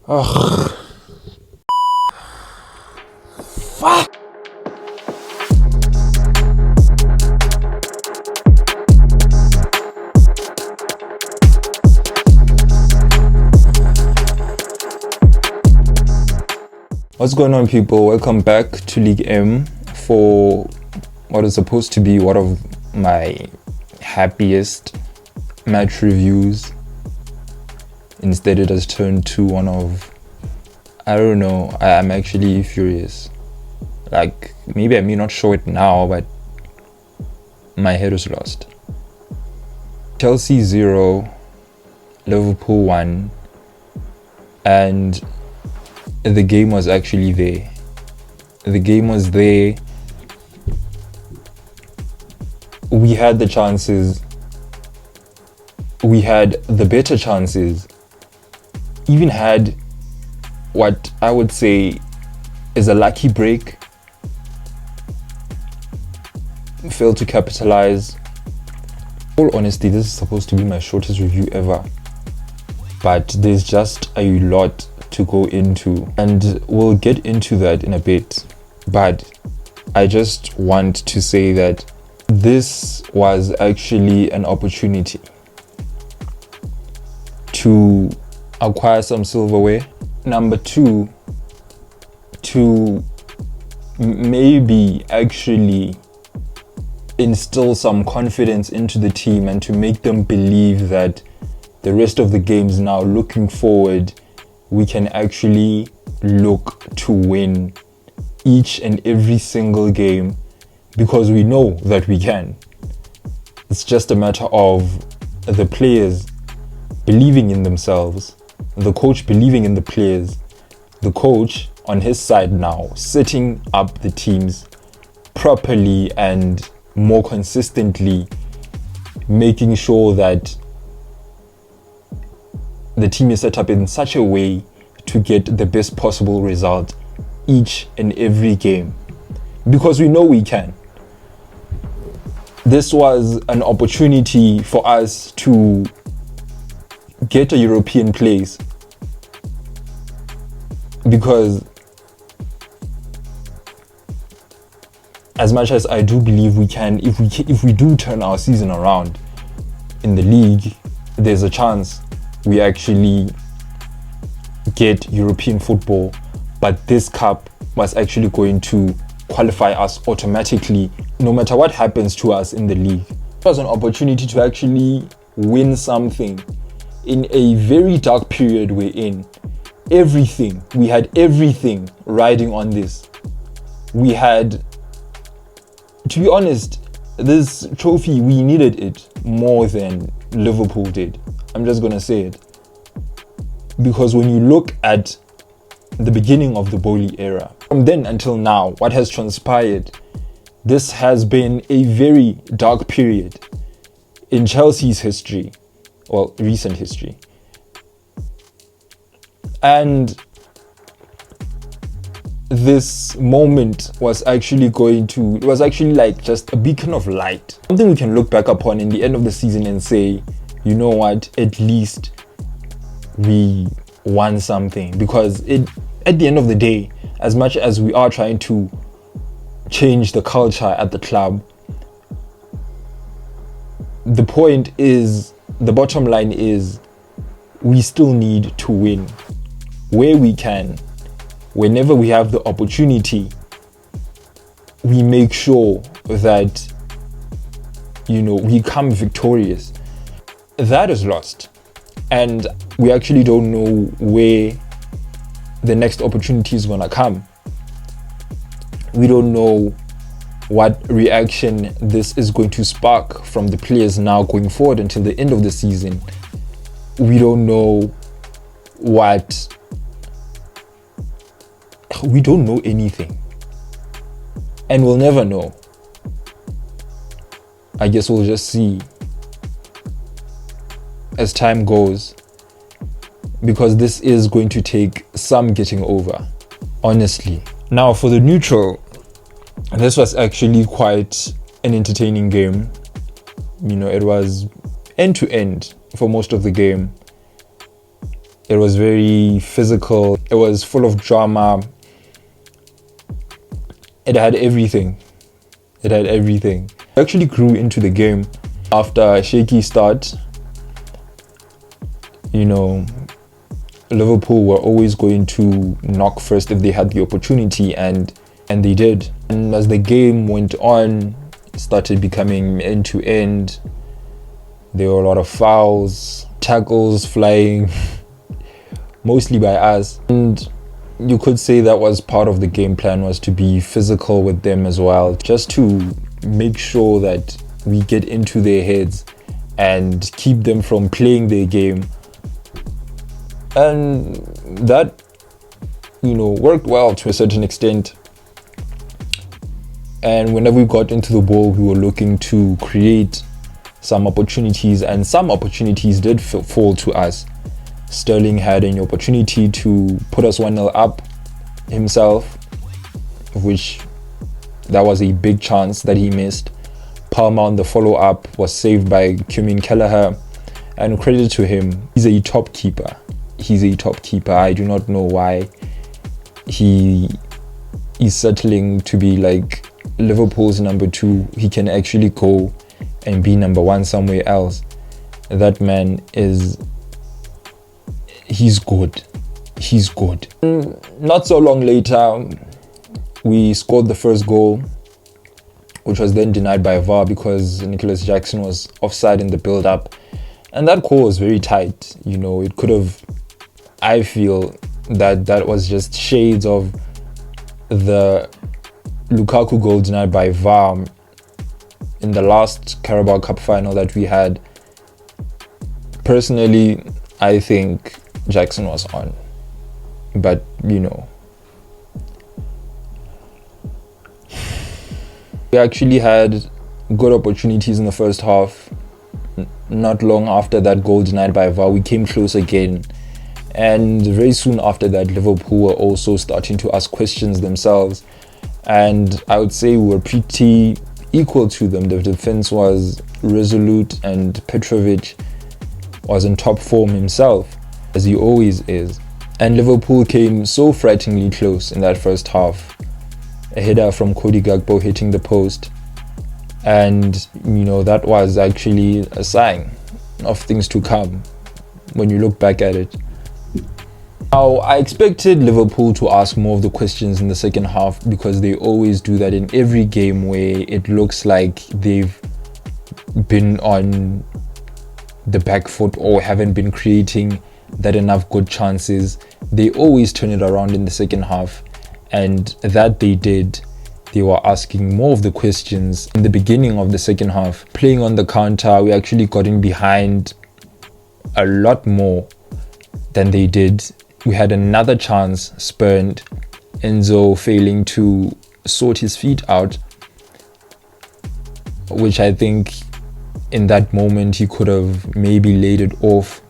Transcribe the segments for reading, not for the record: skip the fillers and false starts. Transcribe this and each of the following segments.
Ugh. Fuck. What's going on, people? Welcome back to League M for what is supposed to be one of my happiest match reviews. Instead, it has turned to one of, I don't know, I'm actually furious. Like, maybe I may not show it now, but my head is lost. Chelsea 0, Liverpool 1, and the game was actually there. The game was there. We had the chances. We had the better chances. Even had what I would say is a lucky break. Failed to capitalize. In all honesty, this is supposed to be my shortest review ever. But there's just a lot to go into, and we'll get into that in a bit. But I just want to say that this was actually an opportunity to acquire some silverware. Number two, to maybe actually instill some confidence into the team and to make them believe that the rest of the games now, looking forward, we can actually look to win each and every single game, because we know that we can. It's just a matter of the players believing in themselves, the coach believing in the players, the coach on his side now setting up the teams properly and more consistently, making sure that the team is set up in such a way to get the best possible result each and every game, because we know we can. This was an opportunity for us to get a European place, because as much as I do believe we can, if we do turn our season around in the league, there's a chance we actually get European football. But this cup was actually going to qualify us automatically, no matter what happens to us in the league. It was an opportunity to actually win something in a very dark period we're in. We had everything riding on this. We had, to be honest, this trophy, we needed it more than Liverpool did. I'm just gonna say it. Because when you look at the beginning of the Bowley era, from then until now, what has transpired, this has been a very dark period in Chelsea's history, well, recent history. And this moment was actually like just a beacon of light. Something we can look back upon in the end of the season and say, you know what, at least we won something. Because at the end of the day, as much as we are trying to change the culture at the club, the bottom line is, we still need to win where we can. Whenever we have the opportunity, we make sure that, we come victorious. That is lost. And we actually don't know where the next opportunity is gonna come. We don't know what reaction this is going to spark from the players now going forward until the end of the season. We don't know we don't know anything. And we'll never know. I guess we'll just see as time goes, because this is going to take some getting over, honestly. Now, for the neutral, this was actually quite an entertaining game. It was end to end for most of the game. It was very physical. It was full of drama. It had everything. It had everything. I actually grew into the game after a shaky start. You know, Liverpool were always going to knock first if they had the opportunity, and they did. And as the game went on, it started becoming end to end. There were a lot of fouls, tackles flying, mostly by us. And you could say that was part of the game plan, was to be physical with them as well, just to make sure that we get into their heads and keep them from playing their game. And that, worked well to a certain extent. And whenever we got into the ball, we were looking to create some opportunities, and some opportunities did fall to us. Sterling had an opportunity to put us 1-0 up himself, which that was a big chance that he missed. Palmer on the follow-up was saved by Conor Gallagher, and credit to him, he's a top keeper. I do not know why he is settling to be like Liverpool's number 2. He can actually go and be number 1 somewhere else. That man he's good. Not so long later, we scored the first goal, which was then denied by VAR because Nicholas Jackson was offside in the build-up. And that call was very tight. It could have, I feel that was just shades of the Lukaku goal denied by VAR in the last Carabao Cup final that we had. Personally, I think Jackson was on. But, we actually had good opportunities in the first half. Not long after that goal denied by VAR, we came close again. And very soon after that, Liverpool were also starting to ask questions themselves. And I would say we were pretty equal to them. The defense was resolute, and Petrovic was in top form himself, as he always is. And Liverpool came so frighteningly close in that first half. A header from Cody Gakpo hitting the post. And, that was actually a sign of things to come when you look back at it. Now, I expected Liverpool to ask more of the questions in the second half, because they always do that in every game where it looks like they've been on the back foot or haven't been creating that enough good chances. They always turn it around in the second half, and that they did. They were asking more of the questions in the beginning of the second half. Playing on the counter, we actually got in behind a lot more than they did. We had another chance, spurned. Enzo failing to sort his feet out, which I think in that moment he could have maybe laid it off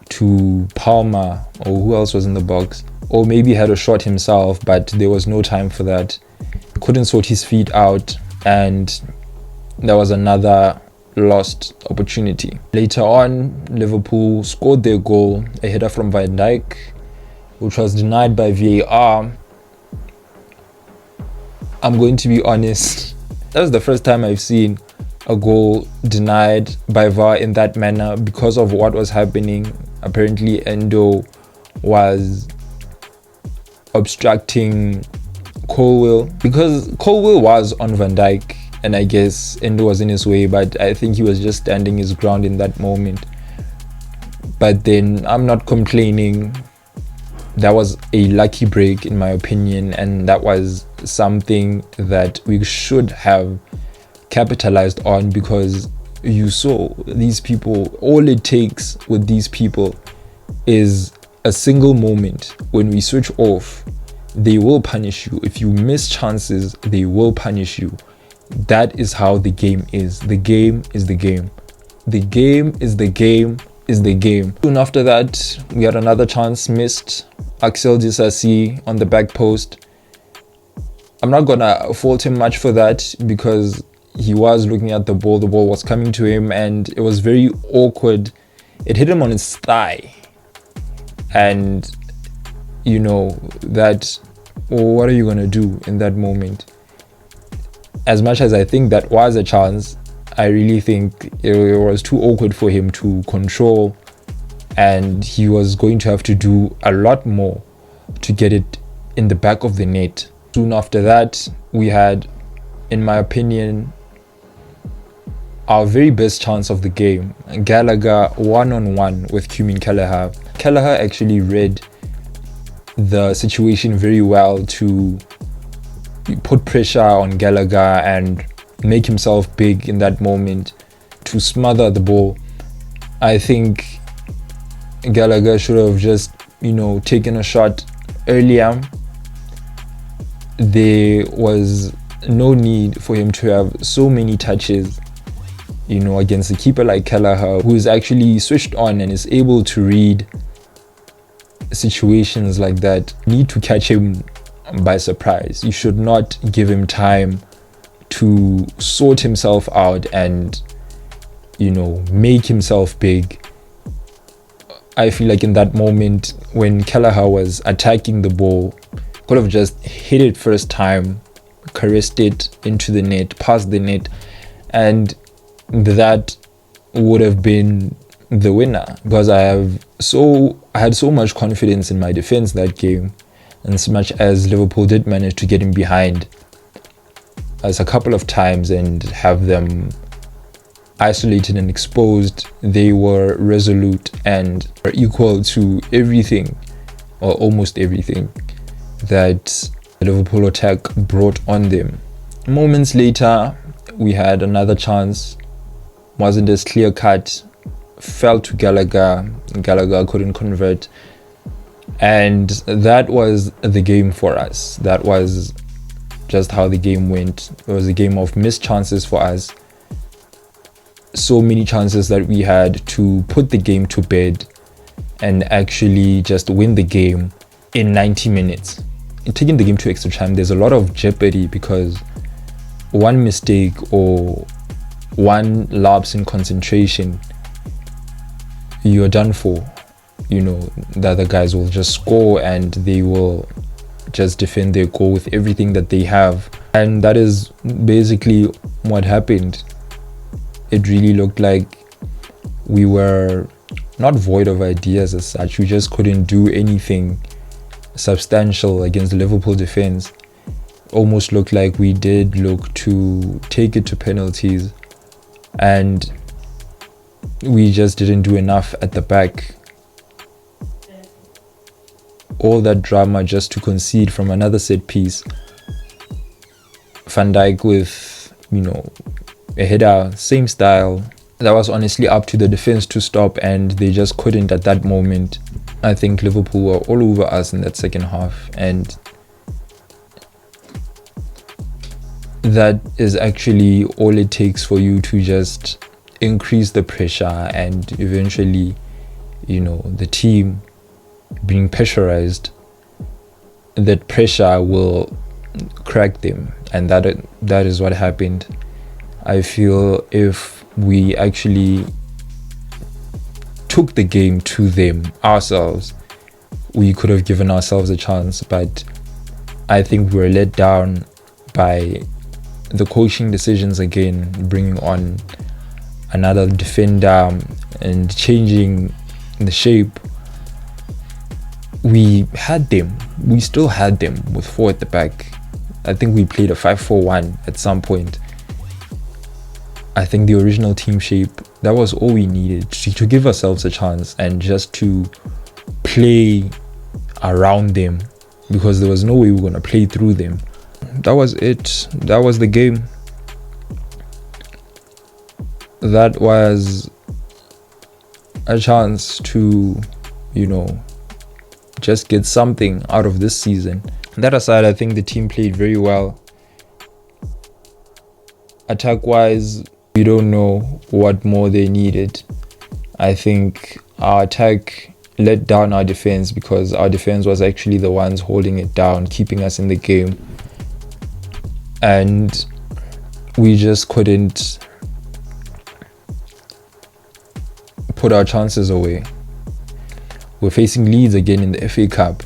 to Palmer, or who else was in the box, or maybe had a shot himself, but there was no time for that. Couldn't sort his feet out, and there was another lost opportunity. Later on, Liverpool scored their goal, a header from Van Dijk, which was denied by VAR. I'm going to be honest, that was the first time I've seen a goal denied by VAR in that manner because of what was happening. Apparently Endo was obstructing Colwill, because Colwill was on Van Dijk, and I guess Endo was in his way, but I think he was just standing his ground in that moment. But then I'm not complaining. That was a lucky break in my opinion, and that was something that we should have capitalized on, because you saw these people, all it takes with these people is a single moment. When we switch off, they will punish you. If you miss chances, they will punish you. That is how the game is. The game is the game. The game is the game is the game. Soon after that, we had another chance missed. Axel Disasi on the back post. I'm not gonna fault him much for that, because he was looking at the ball was coming to him, and it was very awkward. It hit him on his thigh. And you know that, well, what are you going to do in that moment? As much as I think that was a chance, I really think it was too awkward for him to control, and he was going to have to do a lot more to get it in the back of the net. Soon after that, we had, in my opinion, our very best chance of the game. Gallagher one-on-one with Gallagher. Gallagher actually read the situation very well to put pressure on Gallagher and make himself big in that moment to smother the ball. I think Gallagher should have just, taken a shot earlier. There was no need for him to have so many touches, against a keeper like Gallagher, who is actually switched on and is able to read situations like that. You need to catch him by surprise. You should not give him time to sort himself out and, make himself big. I feel like in that moment when Gallagher was attacking the ball, could have just hit it first time, caressed it into the net, past the net, and that would have been the winner, because I had so much confidence in my defense that game. And as much as Liverpool did manage to get him behind us a couple of times and have them isolated and exposed, they were resolute and were equal to everything, or almost everything, that the Liverpool attack brought on them. Moments later, we had another chance. Wasn't as clear cut, fell to Gallagher. Gallagher couldn't convert, and that was the game for us. That was just how the game went. It was a game of missed chances for us. So many chances that we had to put the game to bed and actually just win the game in 90 minutes. In taking the game to extra time, there's a lot of jeopardy, because one mistake or one lapse in concentration, you're done for. The other guys will just score and they will just defend their goal with everything that they have. And that is basically what happened. It really looked like we were not void of ideas as such. We just couldn't do anything substantial against the Liverpool defense. Almost looked like we did look to take it to penalties, and we just didn't do enough at the back. All that drama just to concede from another set piece. Van Dijk with, a header, same style. That was honestly up to the defense to stop, and they just couldn't at that moment. I think Liverpool were all over us in that second half, and that is actually all it takes for you to just increase the pressure, and eventually, the team being pressurized, that pressure will crack them, and that is what happened. I feel if we actually took the game to them ourselves, we could have given ourselves a chance, but I think we were let down by the coaching decisions again, bringing on another defender and changing the shape. We still had them with 4 at the back. I think we played a 5-4-1 at some point. I think the original team shape, that was all we needed to give ourselves a chance and just to play around them, because there was no way we were going to play through them. That was it. That was the game. That was a chance to, just get something out of this season. That aside, I think the team played very well. Attack-wise, we don't know what more they needed. I think our attack let down our defense, because our defense was actually the ones holding it down, keeping us in the game. And we just couldn't put our chances away. We're facing Leeds again in the FA Cup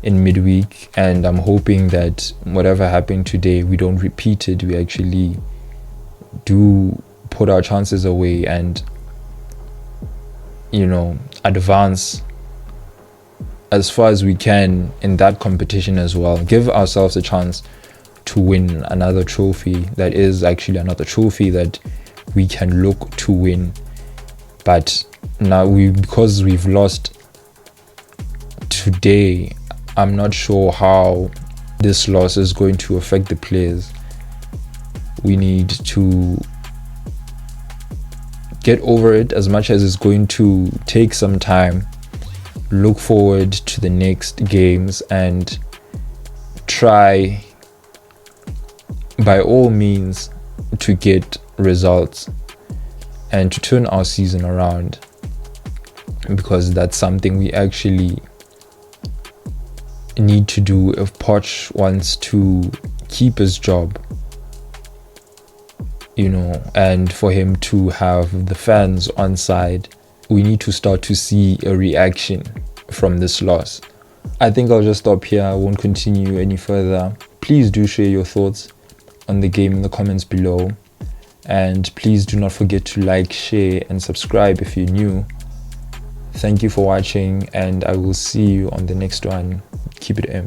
in midweek, and I'm hoping that whatever happened today, we don't repeat it. We actually do put our chances away and, advance as far as we can in that competition as well. Give ourselves a chance to win another trophy. That is actually another trophy that we can look to win. But now because we've lost today, I'm not sure how this loss is going to affect the players. We need to get over it, as much as it's going to take some time. Look forward to the next games and try by all means to get results and to turn our season around, because that's something we actually need to do if Poch wants to keep his job, and for him to have the fans on side. We need to start to see a reaction from this loss. I think I'll just stop here. I won't continue any further. Please do share your thoughts on the game in the comments below, and please do not forget to like, share and subscribe if you're new. Thank you for watching, and I will see you on the next one. Keep it M.